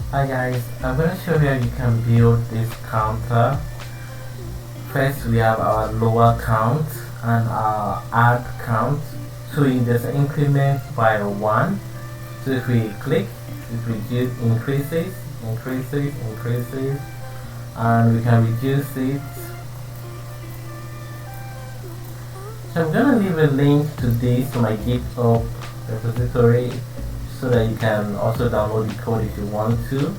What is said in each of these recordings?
Hi guys, I'm going to show you how you can build this counter. First we have our lower count and our add count. So you just increment by 1. So if we click, it increases, and we can reduce it. So I'm going to leave a link to this to my Github repository so that you can also download the code if you want to.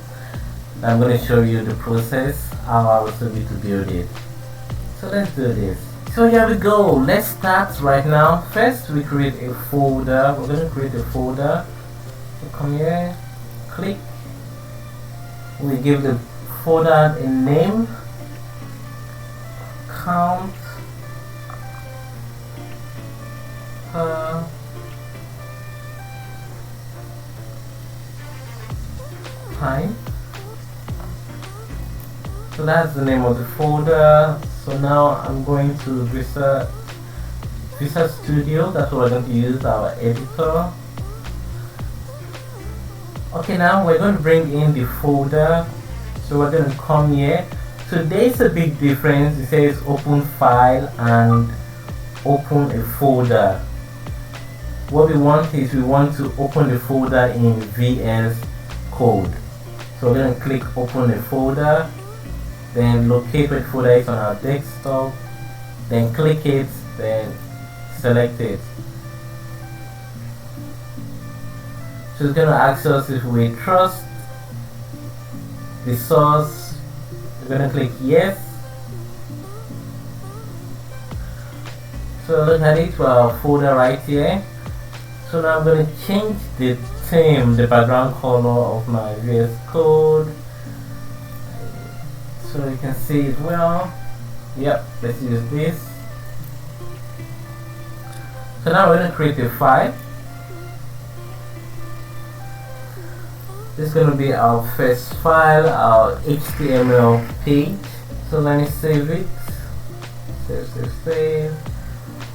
I'm going to show you the process, how I was able to build it. So let's do this. So here we go. Let's start right now. First we create a folder. We're going to create a folder. So come here, click. We give the folder a name, count time. So that's the name of the folder. So now I'm going to Visual Studio. That's what we're going to use, our editor. Okay, now we're going to bring in the folder. So we're going to come here. So there's a big difference. It says open file and open a folder. What we want is we want to open the folder in VS Code. So we're going to click open a folder, then locate where the folder is on our desktop, then click it, then select it. So it's going to ask us if we trust the source. We're going to click yes. So look at it for our folder right here. So now I'm going to change the theme, the background color of my VS Code, so you can see it well. Yep, let's use this. So now we're going to create a file. This is going to be our first file, our HTML page. So let me save it. Save.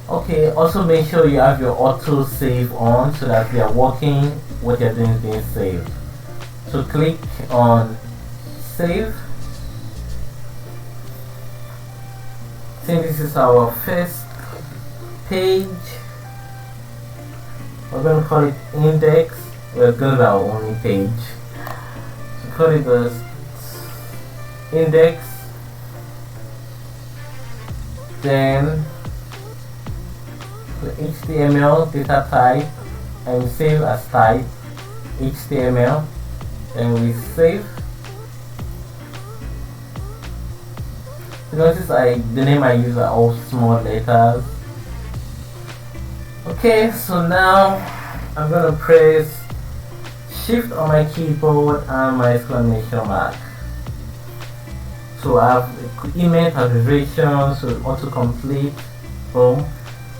Okay, also make sure you have your auto save on so that you are working, what you're doing is being saved. So click on save. Since this is our first page, we're going to call it index. We're going to have our only page. So call it the index. Then HTML data type, and we save as type HTML, and we save. Notice the name I use are all small letters. Okay, so now I'm gonna press Shift on my keyboard and my exclamation mark. So I have image abbreviation, so autocomplete. Boom.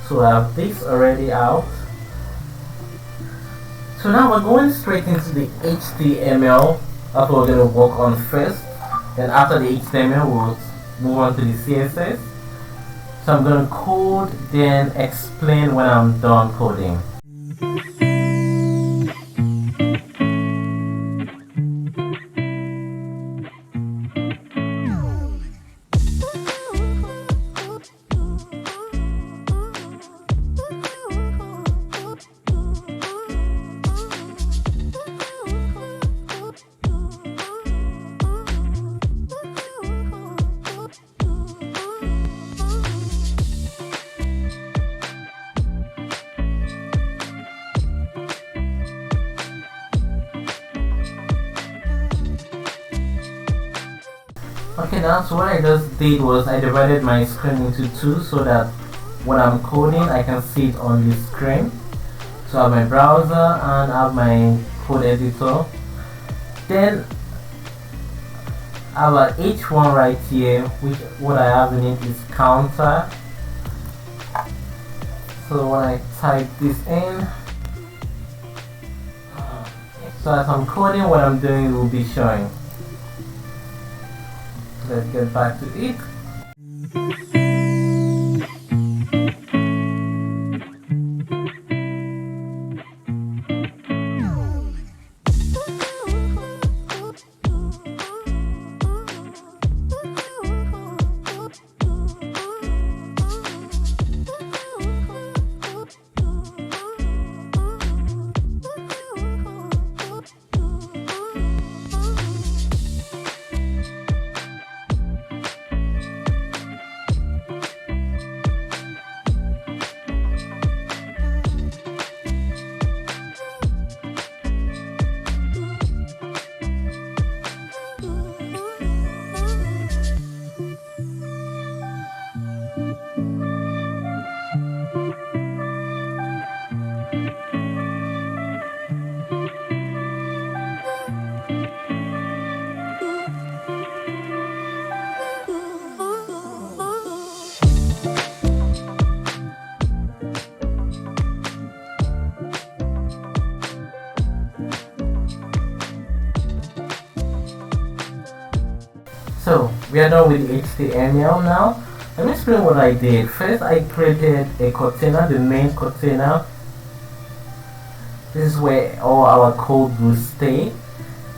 So I have this already out. So now we're going straight into the HTML. That's what we're going to work on first. Then after the HTML, we'll move on to the CSS. So I'm going to code, then explain when I'm done coding. Okay, now so what I just did was I divided my screen into two so that when I'm coding I can see it on the screen. So I have my browser and I have my code editor. Then I have an H1 right here, which what I have in it is counter. So when I type this in, so as I'm coding, what I'm doing will be showing. Let's get back to it. So we are done with HTML now. Let me explain what I did. First, I created a container, the main container. This is where all our code will stay.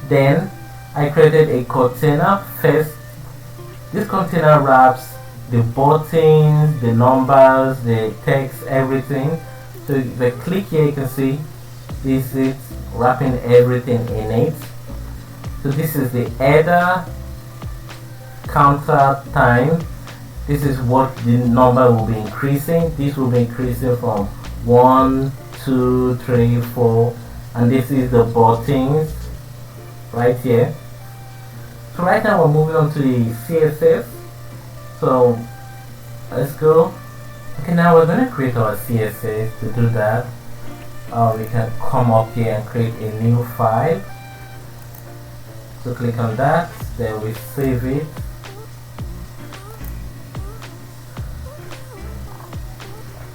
Then I created a container. First, this container wraps the buttons, the numbers, the text, everything. So if I click here, you can see this is wrapping everything in it. So this is the header, counter time. This is what the number will be increasing. This will be increasing from 1, 2, 3, 4, and this is the buttons right here. So right now we're moving on to the CSS. So let's go. Okay, now we're going to create our CSS. To do that, we can come up here and create a new file. So click on that, then we save it.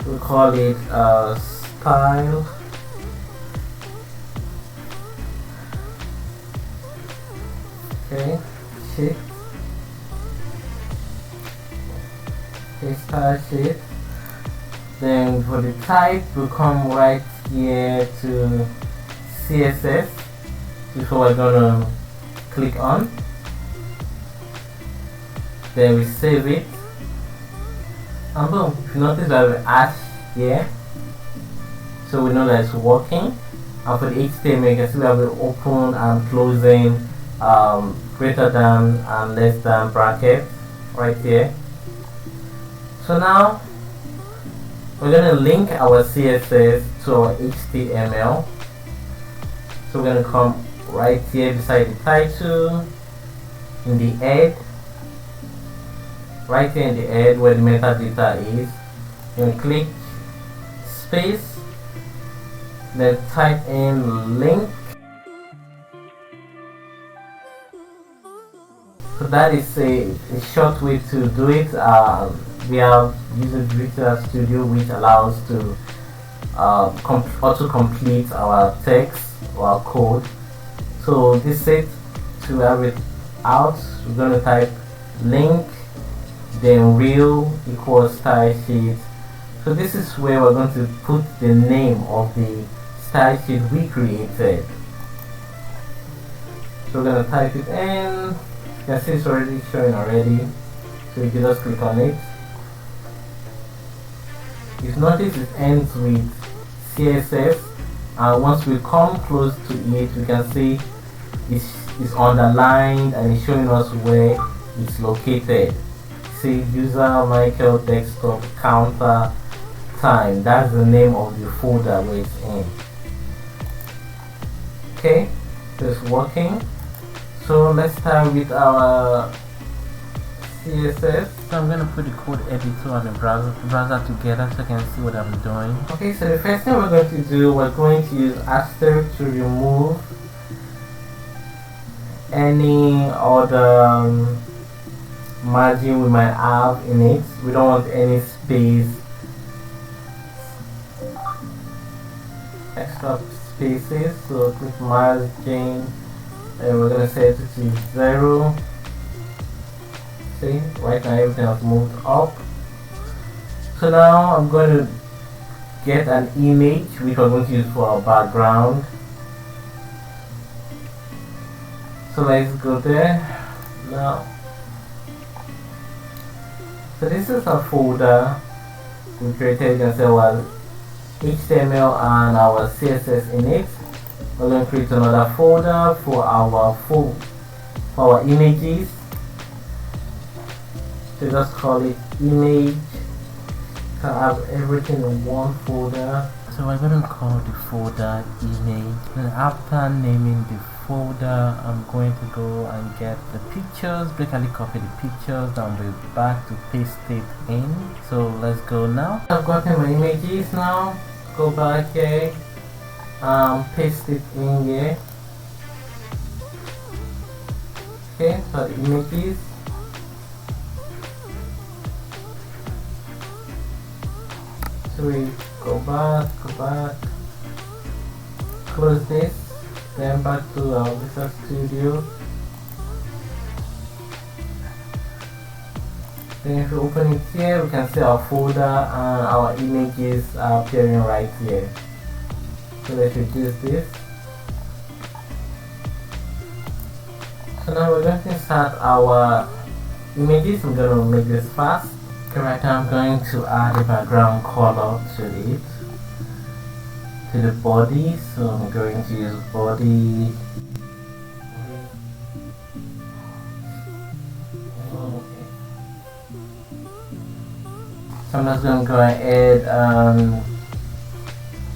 We call it style. Okay, sheet. Okay, style sheet. Then for the type, we come right here to CSS. This is what we're gonna click on. Then we save it. And boom, if you notice that we add here, so we know that it's working. And for the HTML, you can see we have the open and closing, greater than and less than bracket right here. So now we're going to link our CSS to our HTML. So we're going to come right here beside the title, in the head, right here in the head where the metadata is. You click space, then type in link. So that is a short way to do it. We have used Visual Studio, which allows to auto-complete our text or our code. So this is to have it out. We're going to type link, then real equals style sheet. So this is where we're going to put the name of the style sheet we created. So we're going to type it in. You can see it's already showing already. So you can just click on it. If notice, it ends with CSS, and once we come close to it, we can see it's underlined and it's showing us where it's located. See, user Michael desktop counter time. That's the name of the folder where it's in. Okay, so it's working. So let's start with our CSS. So I'm going to put the code editor and the browser together so I can see what I'm doing. Okay, so the first thing we're going to do, we're going to use asterisk to remove any other margin we might have in it. We don't want any space, extra spaces. So click margin, and we're going to set it to 0. See, right now everything has moved up. So now I'm going to get an image which we're going to use for our background. So let's go there now. So this is a folder we created. You can see our HTML and our CSS in it. We're going to create another folder for our images. So just call it image. Can have everything in one folder. So we're going to call the folder image. And after naming the folder, I'm going to go and get the pictures. Basically copy the pictures and be back to paste it in. So let's go now. I've gotten my images now. Go back here. Paste it in here. Okay, so the images. So we go back, close this, then back to our Visual Studio. Then if you open it here, we can see our folder and our images are appearing right here. So let's reduce this. So now we're going to insert our images. I'm going to make this fast. Okay, right now I'm going to add a background color to it, to the body. So I'm going to use body. So I'm just going to go ahead and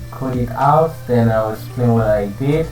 code it out, then I'll explain what I did.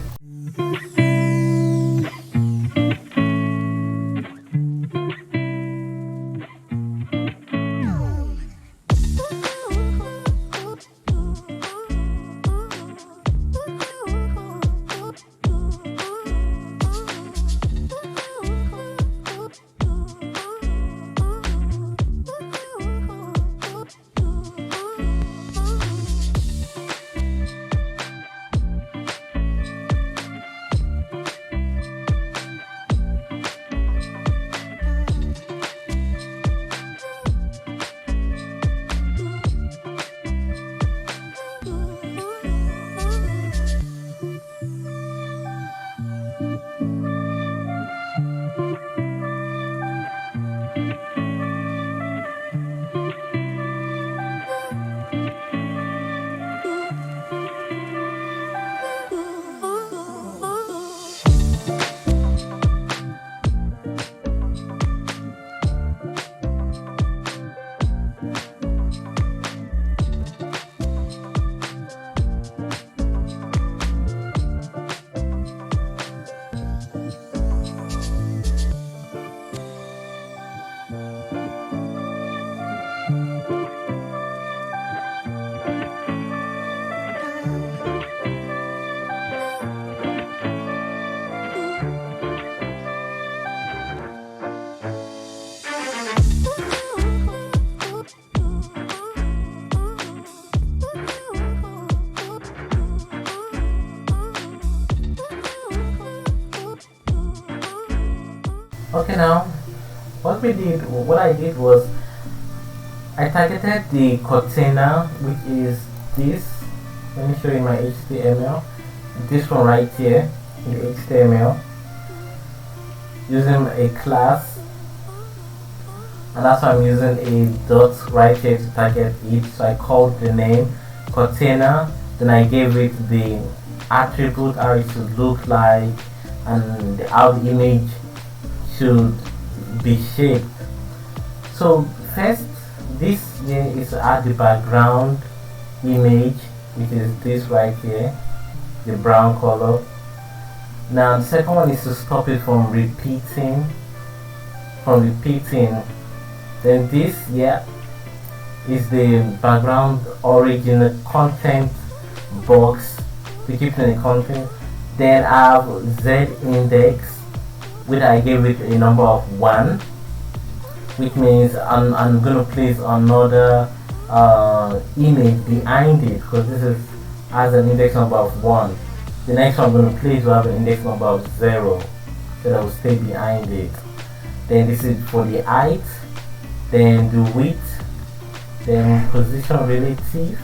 Okay, now what I did was I targeted the container, which is this. Let me show you my HTML. This one right here, the HTML, using a class, and that's why I'm using a dot right here to target it. So I called the name container, then I gave it the attribute how it should look like and how the image should be shaped. So first, this here is to add the background image, which is this right here, the brown color. Now the second one is to stop it from repeating. Then this here is the background origin content box to keep in the content. Then I have Z index, which I gave it a number of 1, which means I'm going to place another image behind it, because this has an index number of 1. The next one I'm going to place will have an index number of 0, so that will stay behind it. Then this is for the height, then the width, then position relative,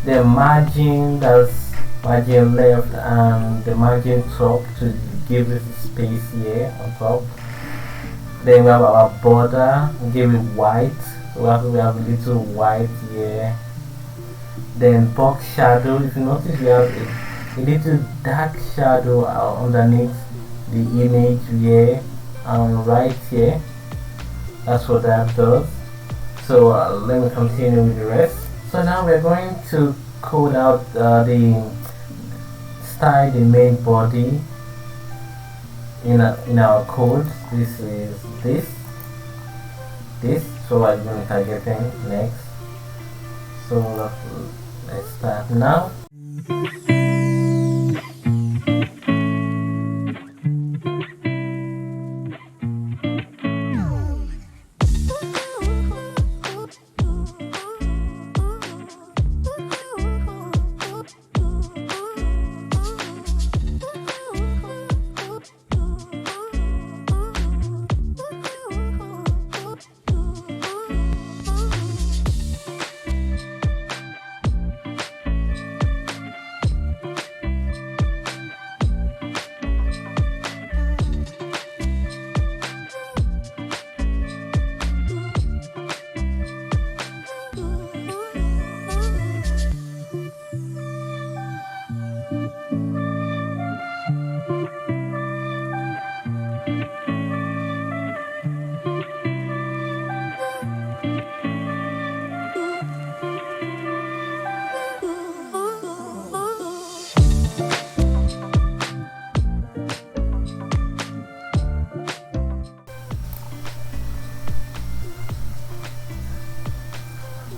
then margin, that's margin left, and the margin top to give it space here on top. Then we have our border, we give it white, so we have a little white here. Then box shadow, if you notice we have a little dark shadow underneath the image here and right here. That's what that does. So let me continue with the rest. So now we're going to code out the style, the main body in our code. This is this. So I'm going to targeting next. So let's start now.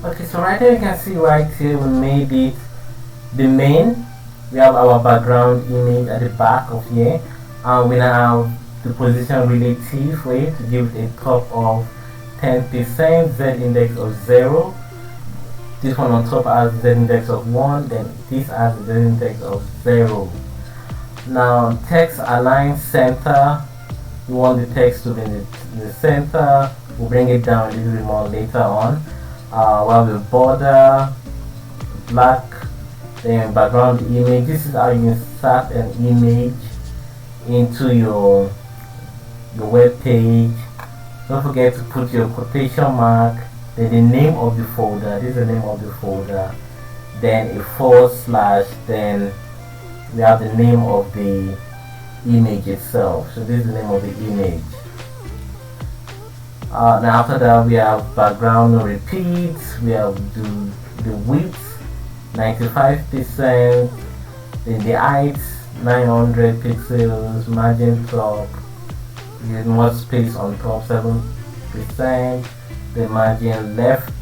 Okay, so right here you can see right here we made it the main. We have our background image at the back of here, and we now have the position relative way to give it a top of 10%, z index of 0. This one on top has z index of 1, then this has z index of 0. Now text align center, you want the text to be in the center. We'll bring it down a little bit more later on. We have the border black, then background image. This is how you insert an image into your web page. Don't forget to put your quotation mark, then the name of the folder. This is the name of the folder, then a /, then we have the name of the image itself. So this is the name of the image. Now after that we have background no repeats. We have the width 95%, then the height 900 pixels, margin top, there's more space on top 7%, the margin left,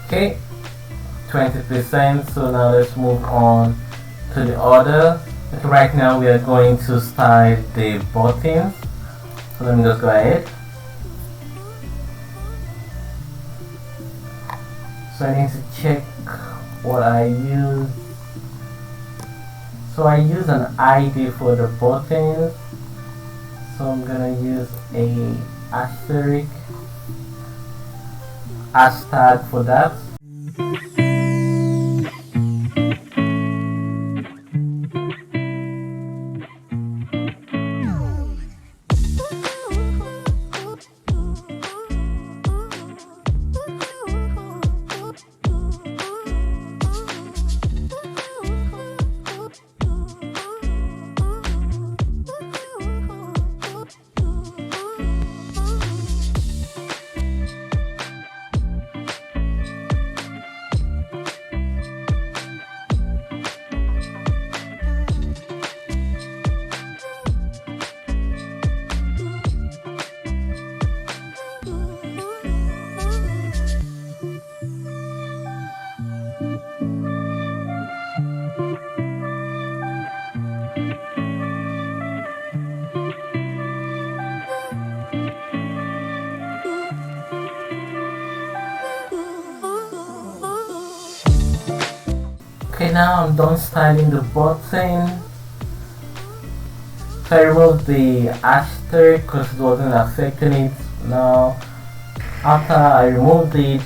okay, 20%. So now let's move on to the order. Okay, right now we are going to style the buttons. So let me just go ahead. So I need to check what I use. So I use an ID for the buttons. So I'm gonna use a asterisk hashtag for that. Okay, now I'm done styling the button. So I removed the asterisk because it wasn't affecting it. Now after I removed it,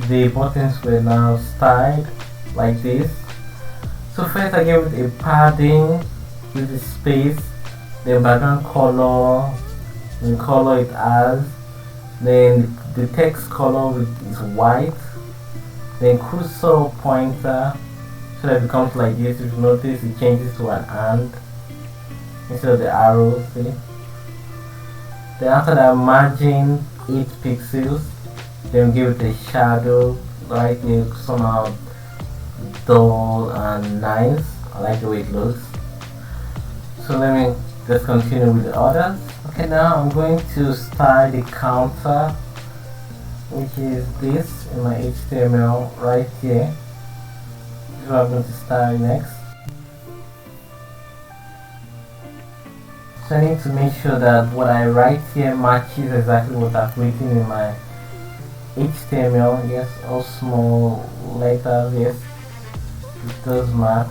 the buttons were now styled like this. So first I gave it a padding with the space, the background color, the color it has, then the text color is white, then cursor pointer, so that it becomes like this. If you notice, it changes to an and instead of the arrow. See? Then after that, margin 8 pixels, then give it a shadow right here, somehow dull and nice. I like the way it looks. So let me just continue with the others. Okay, now I'm going to style the counter, which is this in my HTML right here. This is what I'm going to style next. So I need to make sure that what I write here matches exactly what I've written in my HTML. Yes, all small letters. Yes, it does match.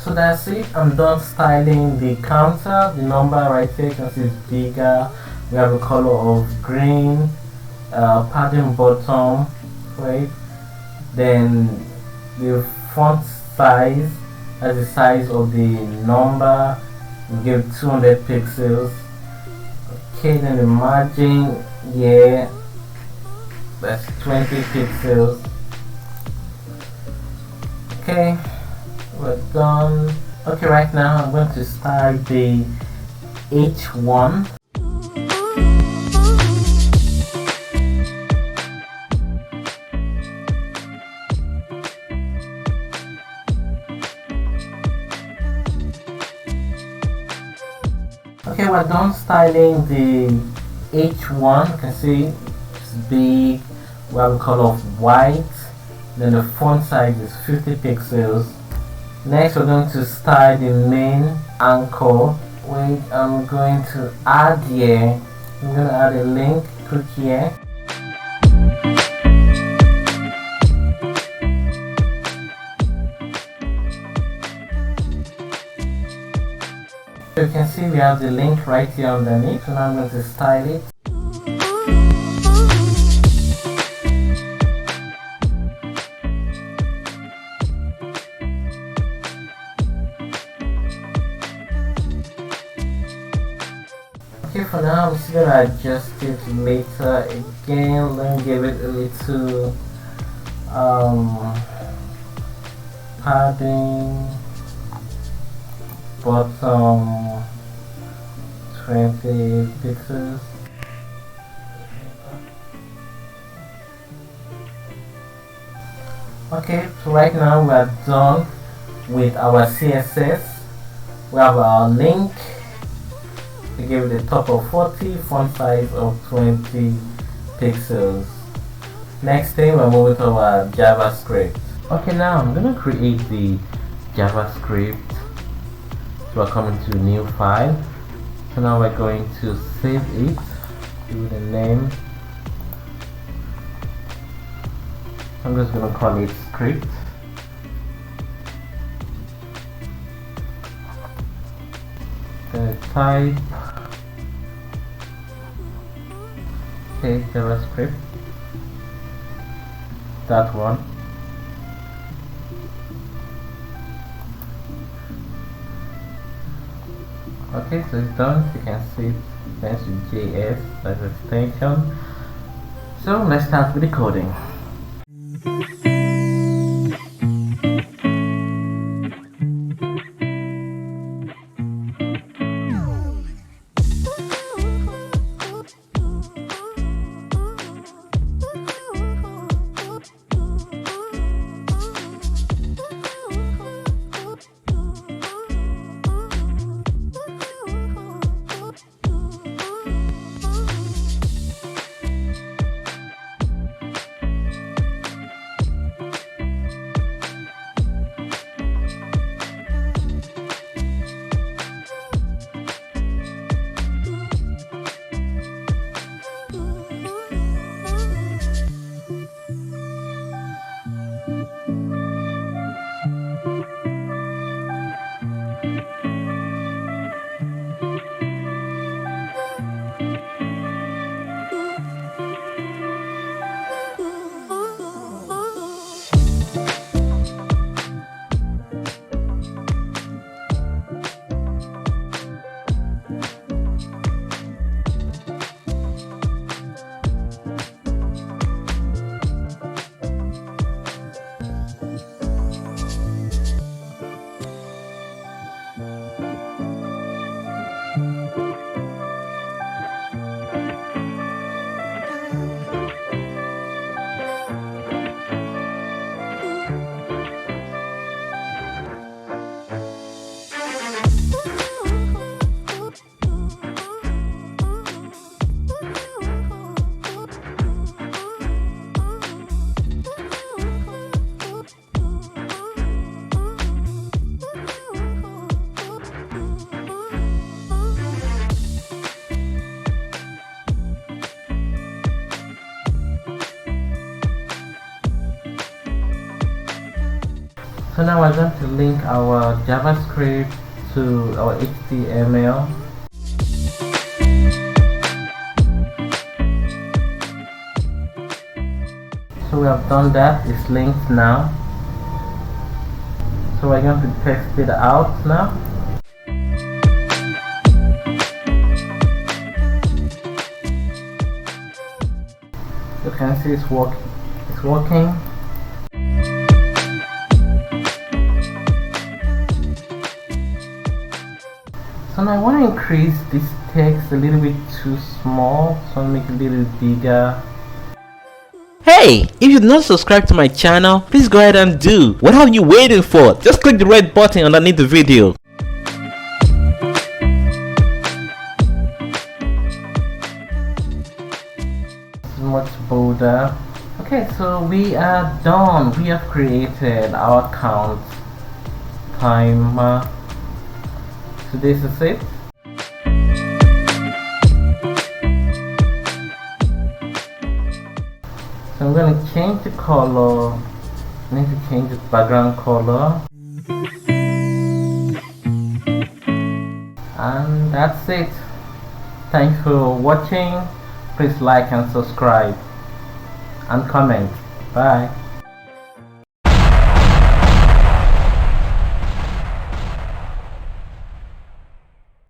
So that's it. I'm done styling the counter. The number right here you can see is bigger. We have a color of green, padding bottom, right? Then the font size as the size of the number. We give 200 pixels. Okay, then the margin, yeah, that's 20 pixels. Okay, we're done. Okay, right now I'm going to start the H1. Okay, we're done styling the H1. You can see it's big. We have a color of white. Then the font size is 50 pixels. Next, we're going to style the main anchor, which I'm going to add here. I'm going to add a link. Click here. So you can see we have the link right here underneath. So now I'm going to style it. Okay, for now I'm just going to adjust it later again. Let me give it a little padding. Bottom 20 pixels. Okay, so right now we are done with our CSS. We have our link. We give it a top of 40, font size of 20 pixels. Next thing, we're moving to our JavaScript. Okay, now I'm gonna create the JavaScript. So we're coming to a new file. So now we're going to save it. Give it a name. I'm just gonna call it script. Type. Okay, JavaScript. That one. Okay, so it's done. You can see it thanks to JS as extension. So let's start with the coding. So now we're going to link our JavaScript to our HTML. So we have done that, it's linked now. So we're going to text it out now. You can see it's working. So now I want to increase this text a little bit too small, so I'll make it a little bigger. Hey, if you've not subscribed to my channel, please go ahead and do. What are you waiting for? Just click the red button underneath the video. Much bolder. Okay, so we are done. We have created our count timer. So this is it. So I'm going to change the color. I need to change the background color. And that's it. Thanks for watching. Please like and subscribe and comment. Bye.